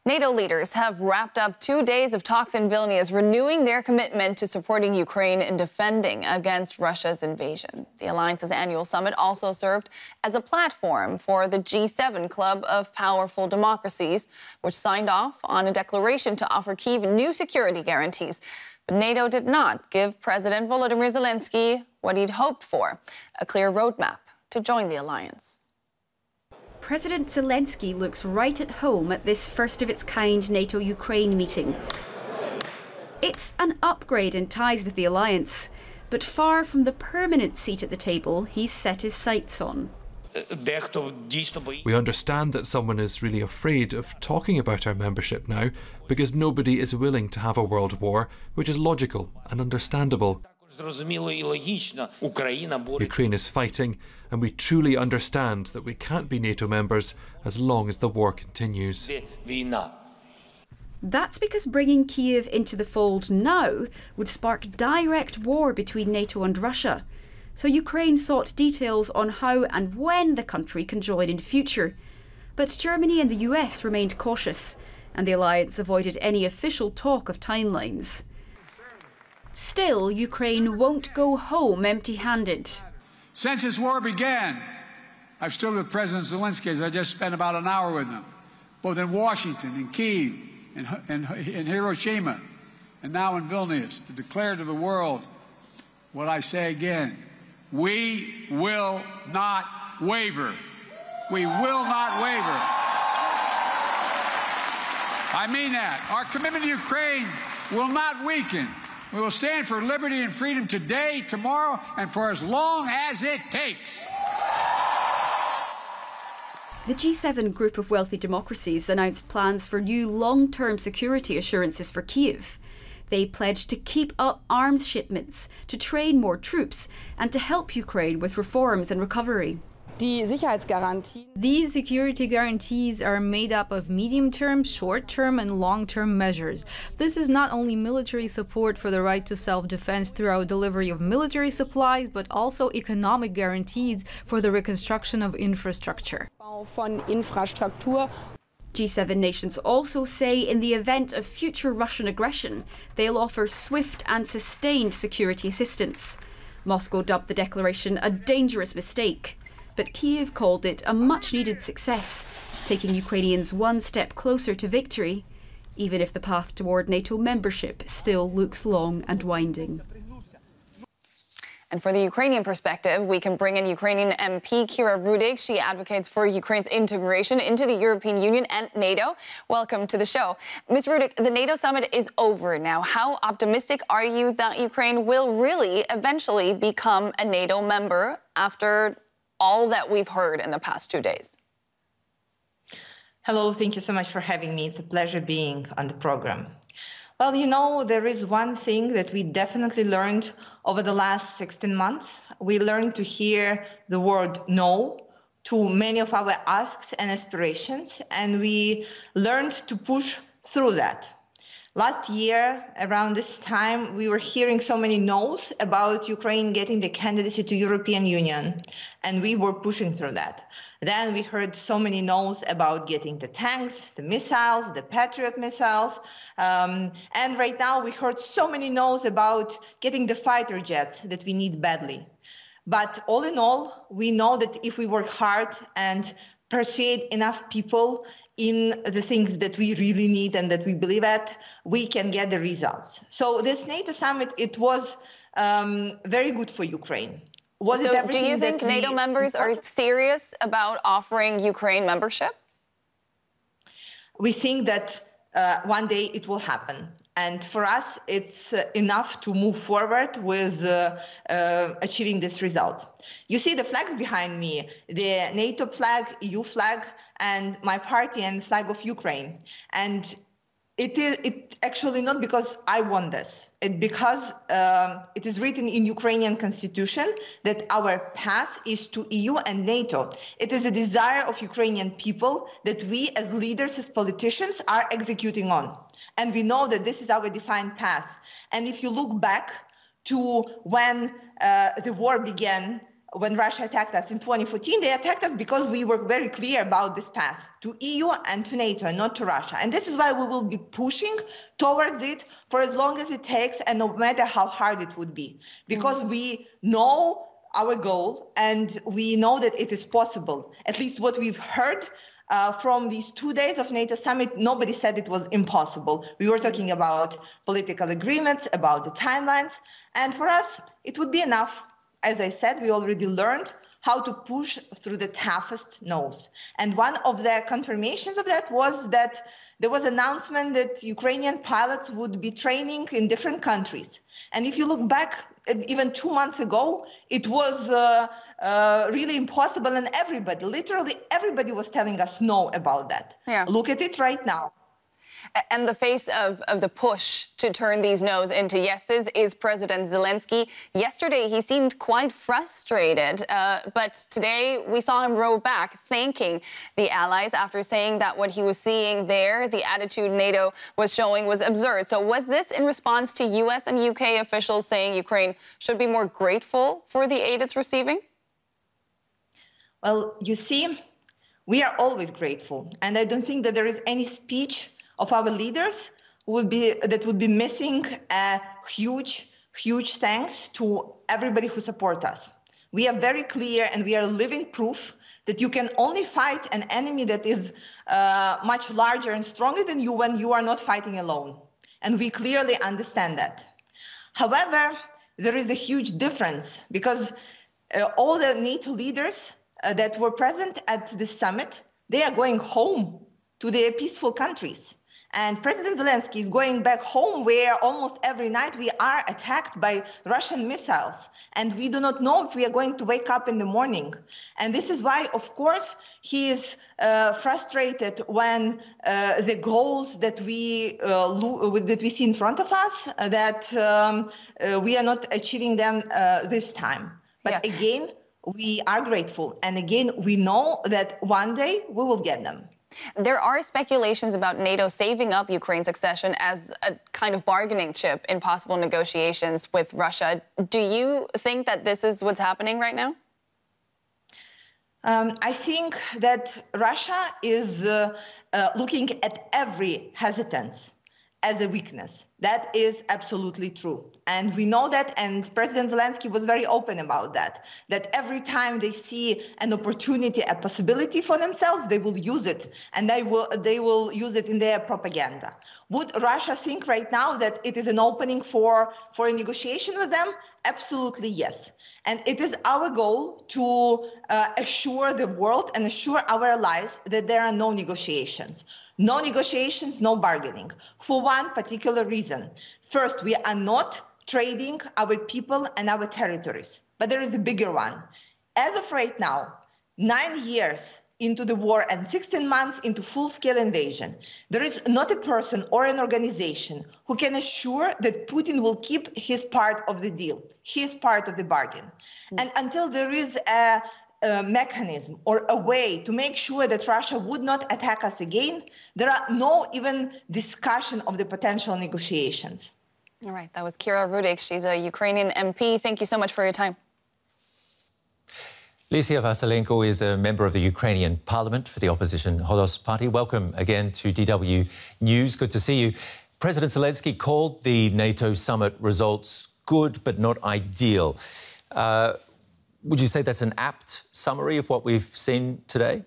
NATO leaders have wrapped up 2 days of talks in Vilnius, renewing their commitment to supporting Ukraine in defending against Russia's invasion. The alliance's annual summit also served as a platform for the G7 club of powerful democracies, which signed off on a declaration to offer Kyiv new security guarantees. But NATO did not give President Volodymyr Zelenskyy what he'd hoped for, a clear roadmap to join the alliance. President Zelenskyy looks right at home at this first-of-its-kind NATO-Ukraine meeting. It's an upgrade in ties with the alliance, but far from the permanent seat at the table he's set his sights on. We understand that someone is really afraid of talking about our membership now because nobody is willing to have a world war, which is logical and understandable. Ukraine is fighting, and we truly understand that we can't be NATO members as long as the war continues. That's because bringing Kyiv into the fold now would spark direct war between NATO and Russia. So Ukraine sought details on how and when the country can join in future. But Germany and the US remained cautious, and the alliance avoided any official talk of timelines. Still, Ukraine won't go home empty-handed. Since this war began, I've stood with President Zelenskyy, as I just spent about an hour with him, both in Washington, in Kyiv, in Hiroshima, and now in Vilnius, to declare to the world what I say again: we will not waver. We will not waver. I mean that. Our commitment to Ukraine will not weaken. We will stand for liberty and freedom today, tomorrow, and for as long as it takes. The G7 group of wealthy democracies announced plans for new long-term security assurances for Kyiv. They pledged to keep up arms shipments, to train more troops, and to help Ukraine with reforms and recovery. These security guarantees are made up of medium-term, short-term and long-term measures. This is not only military support for the right to self-defense throughout delivery of military supplies, but also economic guarantees for the reconstruction of infrastructure. G7 nations also say in the event of future Russian aggression, they'll offer swift and sustained security assistance. Moscow dubbed the declaration a dangerous mistake, but Kyiv called it a much-needed success, taking Ukrainians one step closer to victory, even if the path toward NATO membership still looks long and winding. And for the Ukrainian perspective, we can bring in Ukrainian MP Kira Rudik. She advocates for Ukraine's integration into the European Union and NATO. Welcome to the show. Ms. Rudik, the NATO summit is over now. How optimistic are you that Ukraine will really eventually become a NATO member after all that we've heard in the past 2 days? Hello, thank you so much for having me. It's a pleasure being on the program. Well, you know, there is one thing that we definitely learned over the last 16 months. We learned to hear the word no to many of our asks and aspirations, and we learned to push through that. Last year, around this time, we were hearing so many no's about Ukraine getting the candidacy to European Union, and we were pushing through that. Then we heard so many no's about getting the tanks, the missiles, the Patriot missiles, and right now we heard so many no's about getting the fighter jets that we need badly. But all in all, we know that if we work hard and persuade enough people in the things that we really need and that we believe at, we can get the results. So this NATO summit, it was very good for Ukraine. So do you think NATO members are serious about offering Ukraine membership? We think that one day it will happen. And for us, it's enough to move forward with achieving this result. You see the flags behind me, the NATO flag, EU flag, and my party and flag of Ukraine. And it actually not because I want this. Because it is written in Ukrainian constitution that our path is to EU and NATO. It is a desire of Ukrainian people that we as leaders, as politicians, are executing on. And we know that this is our defined path. And if you look back to when the war began when Russia attacked us in 2014, they attacked us because we were very clear about this path to EU and to NATO and not to Russia. And this is why we will be pushing towards it for as long as it takes and no matter how hard it would be. Because we know our goal and we know that it is possible. At least what we've heard from these 2 days of NATO summit, nobody said it was impossible. We were talking about political agreements, about the timelines. And for us, it would be enough. As I said, we already learned how to push through the toughest no's. And one of the confirmations of that was that there was an announcement that Ukrainian pilots would be training in different countries. And if you look back, even 2 months ago, it was really impossible. And everybody, literally everybody was telling us no about that. Yeah. Look at it right now. And the face of the push to turn these no's into yeses is President Zelenskyy. Yesterday, he seemed quite frustrated, but today we saw him row back, thanking the allies after saying that what he was seeing there, the attitude NATO was showing, was absurd. So was this in response to US and UK officials saying Ukraine should be more grateful for the aid it's receiving? Well, you see, we are always grateful, and I don't think that there is any speech of our leaders that would be missing a huge thanks to everybody who support us. We are very clear and we are living proof that you can only fight an enemy that is much larger and stronger than you when you are not fighting alone. And we clearly understand that. However, there is a huge difference because all the NATO leaders that were present at this summit, they are going home to their peaceful countries. And President Zelenskyy is going back home where almost every night we are attacked by Russian missiles. And we do not know if we are going to wake up in the morning. And this is why, of course, he is frustrated when the goals that we see in front of us, that we are not achieving them this time. But again, we are grateful. And again, we know that one day we will get them. There are speculations about NATO saving up Ukraine's accession as a kind of bargaining chip in possible negotiations with Russia. Do you think that this is what's happening right now? I think that Russia is looking at every hesitance as a weakness. That is absolutely true. And we know that, and President Zelenskyy was very open about that, that every time they see an opportunity, a possibility for themselves, they will use it, and they will use it in their propaganda. Would Russia think right now that it is an opening for a negotiation with them? Absolutely yes. And it is our goal to assure the world and assure our allies that there are no negotiations. No negotiations, no bargaining, for one particular reason. First, we are not trading our people and our territories. But there is a bigger one. As of right now, 9 years into the war and 16 months into full-scale invasion, there is not a person or an organization who can assure that Putin will keep his part of the deal, his part of the bargain. And until there is a mechanism or a way to make sure that Russia would not attack us again, there are no even discussion of the potential negotiations. All right, that was Kira Rudik. She's a Ukrainian MP. Thank you so much for your time. Lysia Vasylenko is a member of the Ukrainian Parliament for the opposition Hodos Party. Welcome again to DW News. Good to see you. President Zelenskyy called the NATO summit results good but not ideal. Would you say that's an apt summary of what we've seen today?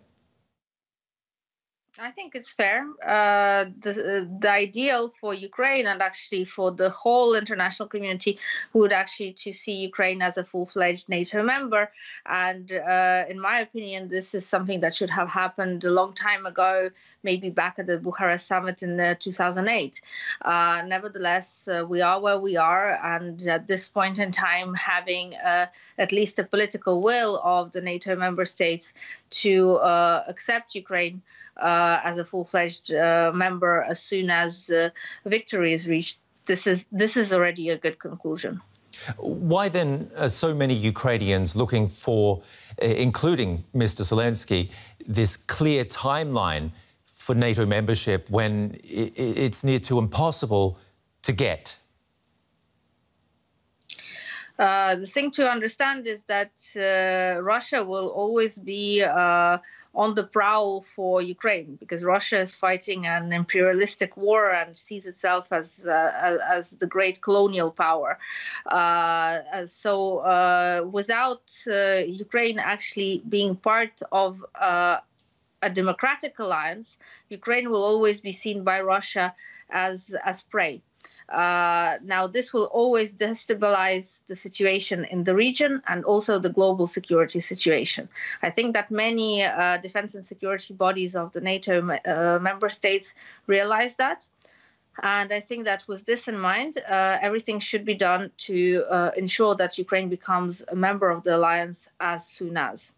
I think it's fair. The ideal for Ukraine and actually for the whole international community would actually to see Ukraine as a full-fledged NATO member. And in my opinion, this is something that should have happened a long time ago, maybe back at the Bucharest summit in 2008. Nevertheless, we are where we are. And at this point in time, having at least a political will of the NATO member states to accept Ukraine as a full-fledged member as soon as victory is reached, this is already a good conclusion. Why then are so many Ukrainians looking for, including Mr. Zelenskyy, this clear timeline for NATO membership when it's near to impossible to get? The thing to understand is that Russia will always be on the prowl for Ukraine, because Russia is fighting an imperialistic war and sees itself as the great colonial power. So without Ukraine actually being part of a democratic alliance, Ukraine will always be seen by Russia as prey. Now, this will always destabilize the situation in the region and also the global security situation. I think that many defense and security bodies of the NATO member states realize that. And I think that with this in mind, everything should be done to ensure that Ukraine becomes a member of the alliance as soon as.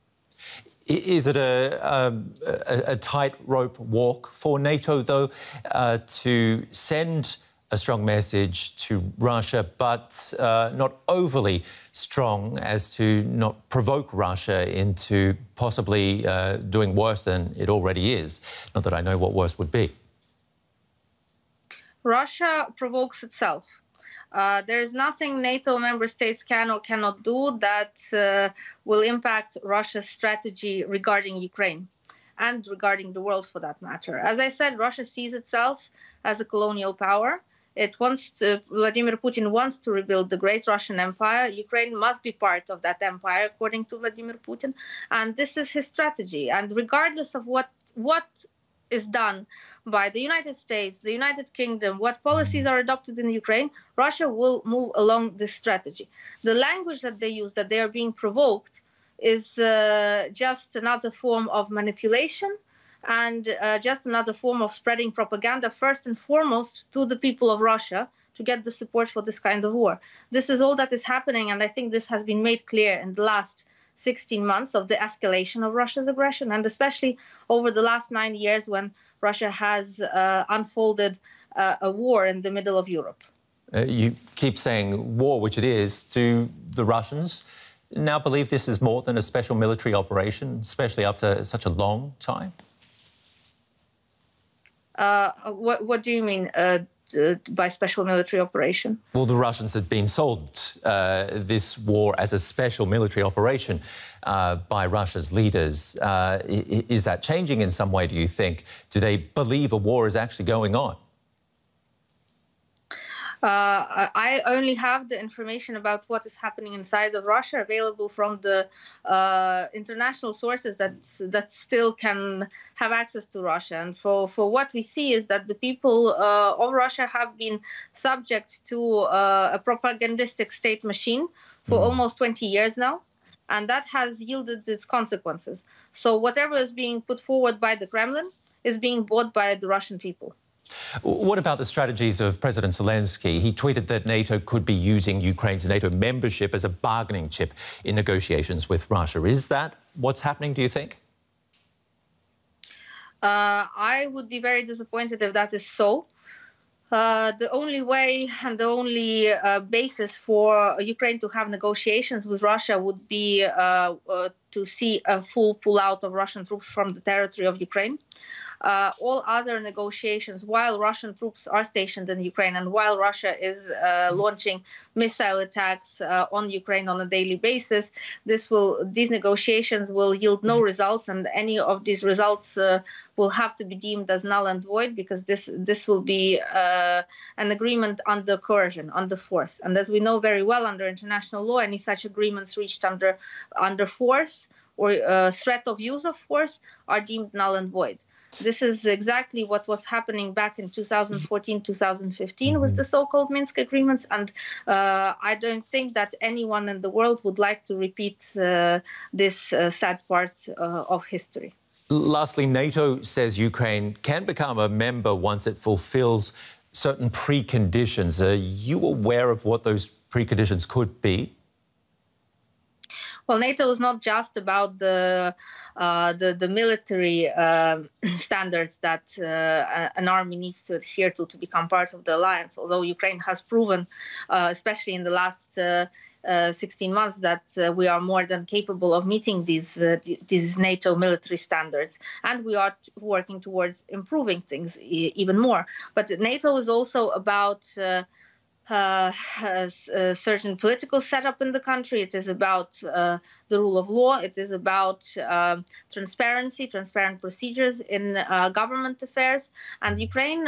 Is it a tightrope walk for NATO, though, to send a strong message to Russia, but not overly strong as to not provoke Russia into possibly doing worse than it already is? Not that I know what worse would be. Russia provokes itself. There is nothing NATO member states can or cannot do that will impact Russia's strategy regarding Ukraine and regarding the world, for that matter. As I said, Russia sees itself as a colonial power. Vladimir Putin wants to rebuild the great Russian Empire. Ukraine must be part of that empire, according to Vladimir Putin. And this is his strategy. And regardless of what is done by the United States, the United Kingdom, what policies are adopted in Ukraine, Russia will move along this strategy. The language that they use, that they are being provoked, is just another form of manipulation and just another form of spreading propaganda, first and foremost, to the people of Russia to get the support for this kind of war. This is all that is happening, and I think this has been made clear in the last 16 months of the escalation of Russia's aggression, and especially over the last 9 years when Russia has unfolded a war in the middle of Europe. You keep saying war, which it is. Do the Russians now believe this is more than a special military operation, especially after such a long time? What do you mean by special military operation? Well, the Russians had been sold this war as a special military operation by Russia's leaders. Is that changing in some way, do you think? Do they believe a war is actually going on? I only have the information about what is happening inside of Russia available from the international sources that still can have access to Russia. And for what we see is that the people of Russia have been subject to a propagandistic state machine for almost 20 years now. And that has yielded its consequences. So whatever is being put forward by the Kremlin is being bought by the Russian people. What about the strategies of President Zelenskyy? He tweeted that NATO could be using Ukraine's NATO membership as a bargaining chip in negotiations with Russia. Is that what's happening, do you think? I would be very disappointed if that is so. The only way and the only basis for Ukraine to have negotiations with Russia would be to see a full pull-out of Russian troops from the territory of Ukraine. All other negotiations, while Russian troops are stationed in Ukraine and while Russia is launching missile attacks on Ukraine on a daily basis, these negotiations will yield no results, and any of these results will have to be deemed as null and void, because this will be an agreement under coercion, under force. And as we know very well, under international law, any such agreements reached under force or threat of use of force are deemed null and void. This is exactly what was happening back in 2014-2015 with the so-called Minsk agreements, and I don't think that anyone in the world would like to repeat this sad part of history. Lastly, NATO says Ukraine can become a member once it fulfills certain preconditions. Are you aware of what those preconditions could be? Well, NATO is not just about the military standards that an army needs to adhere to become part of the alliance, although Ukraine has proven, especially in the last 16 months, that we are more than capable of meeting these NATO military standards. And we are working towards improving things even more. But NATO is also about a certain political setup in the country. It is about the rule of law. It is about transparent procedures in government affairs. And Ukraine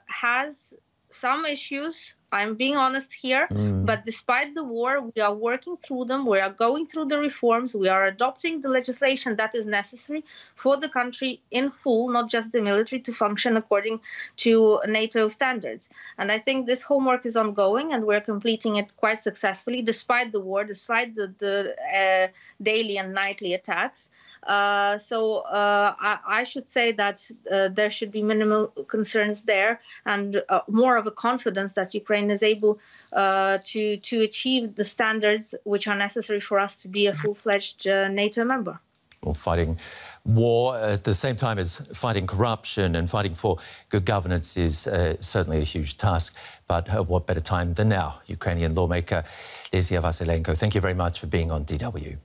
has some issues. I'm being honest here, but despite the war, we are working through them. We are going through the reforms. We are adopting the legislation that is necessary for the country in full, not just the military, to function according to NATO standards. And I think this homework is ongoing, and we're completing it quite successfully, despite the war, despite the daily and nightly attacks. So I should say that there should be minimal concerns there, and more of a confidence that Ukraine is able to achieve the standards which are necessary for us to be a full-fledged NATO member. Well, fighting war at the same time as fighting corruption and fighting for good governance is certainly a huge task. But what better time than now? Ukrainian lawmaker Lesia Vasilenko, thank you very much for being on DW.